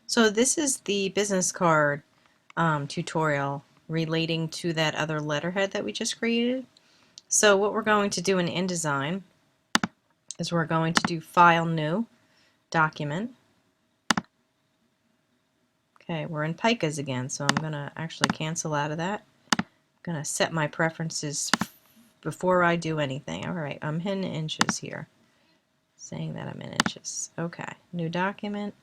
So this is the business card tutorial relating to that other letterhead that we just created. So what we're going to do in InDesign is we're going to do File, New, Document. Okay, we're in picas again, so I'm going to actually cancel out of that. I'm going to set my preferences before I do anything. Alright, I'm in inches here, saying that I'm in inches. Okay, New Document.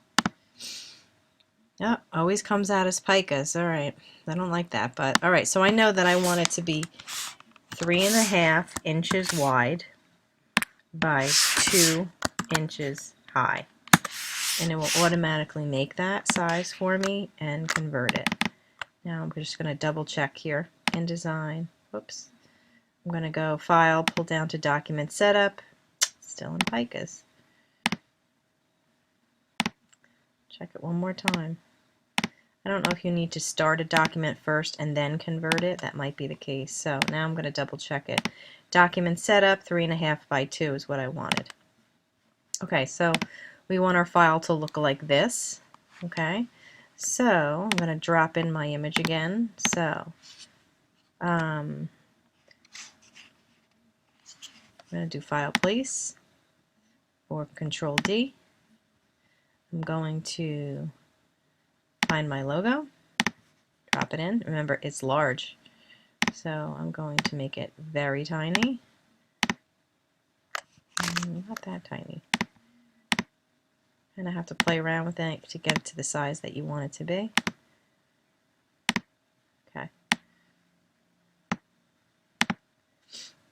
Yep, always comes out as picas. Alright, I don't like that, but alright, so I know that I want it to be 3.5 inches wide by 2 inches high. And it will automatically make that size for me and convert it. Now I'm just going to double check here. InDesign. Whoops. I'm going to go File, pull down to Document Setup. Still in picas. Check it one more time. I don't know if you need to start a document first and then convert it. That might be the case. So now I'm going to double check it. Document setup, 3.5 by 2 is what I wanted. Okay, so we want our file to look like this. Okay, so I'm going to drop in my image again. So I'm going to do File, Place, or Control D. I'm going to find my logo, drop it in. Remember, it's large, so I'm going to make it very tiny. Not that tiny. And I have to play around with it to get it to the size that you want it to be. Okay.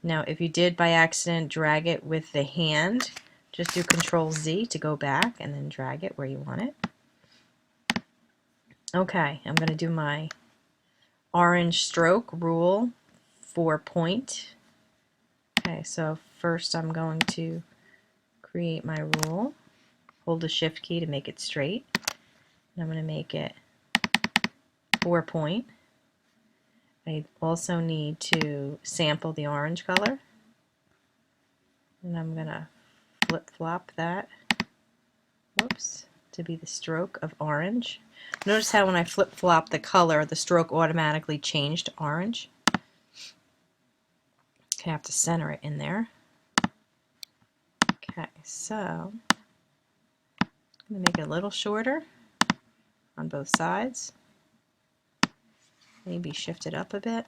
Now, if you did by accident drag it with the hand, just do Control Z to go back and then drag it where you want it. Okay, I'm going to do my orange stroke rule for point. Okay, so first I'm going to create my rule, hold the Shift key to make it straight, and I'm going to make it 4 point. I also need to sample the orange color, and I'm going to flip-flop that, whoops, to be the stroke of orange. Notice how when I flip-flop the color, the stroke automatically changed to orange. Okay, I have to center it in there. Okay, so I'm going to make it a little shorter on both sides. Maybe shift it up a bit.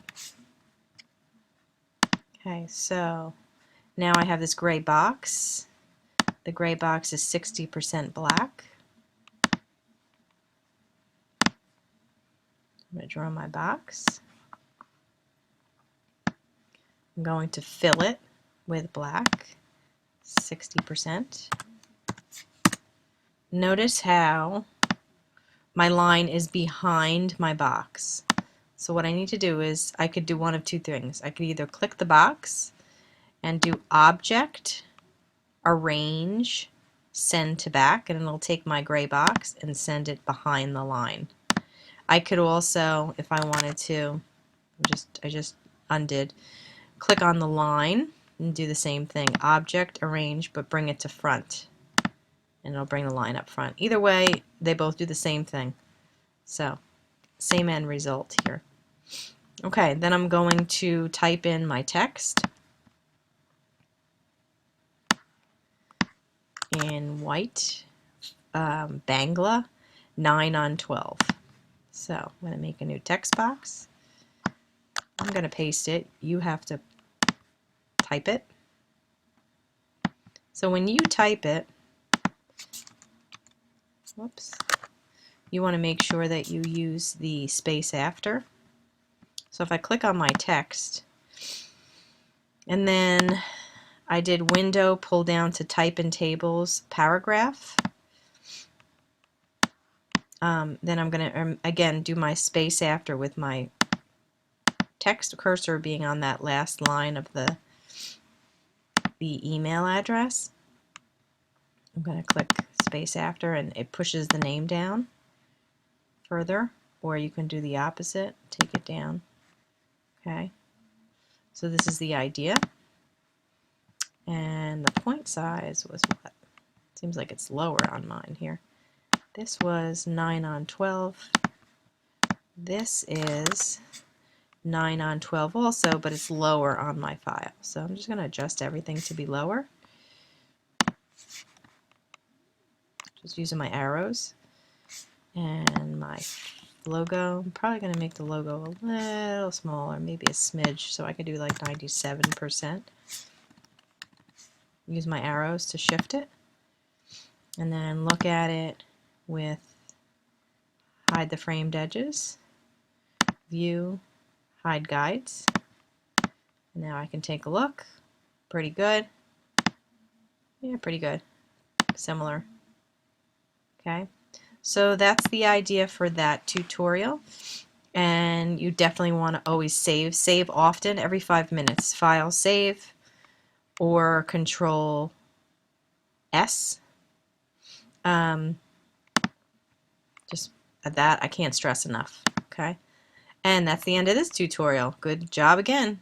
Okay, so now I have this gray box. The gray box is 60% black. I'm going to draw my box. I'm going to fill it with black, 60%. Notice how my line is behind my box. So what I need to do is I could do one of two things. I could either click the box and do Object, Arrange, Send to Back, and it'll take my gray box and send it behind the line. I could also, if I wanted to, I just undid, click on the line and do the same thing. Object, Arrange, but bring it to front. And it'll bring the line up front. Either way, they both do the same thing. So, same end result here. Okay, then I'm going to type in my text in white, Bangla, 9/12. So I'm going to make a new text box. I'm going to paste it. You have to type it. So when you type it, whoops, you want to make sure that you use the space after. So if I click on my text, and then I did window, pull down to type in tables, paragraph. Then I'm going to, again, do my space after with my text cursor being on that last line of the email address. I'm going to click space after and it pushes the name down further, or you can do the opposite, take it down. Okay, so this is the idea. And the point size was what? Seems like it's lower on mine here. This was 9/12. This is 9/12 also, but it's lower on my file. So I'm just going to adjust everything to be lower. Just using my arrows. And my logo, I'm probably going to make the logo a little smaller, maybe a smidge, so I could do like 97%. Use my arrows to shift it. And then look at it with hide the framed edges, view, hide guides. Now I can take a look. Pretty good. Yeah, pretty good. Similar. Okay. So that's the idea for that tutorial. And you definitely want to always save. Save often, every 5 minutes. File save or Control S. Just that I can't stress enough. Okay. And that's the end of this tutorial. Good job again.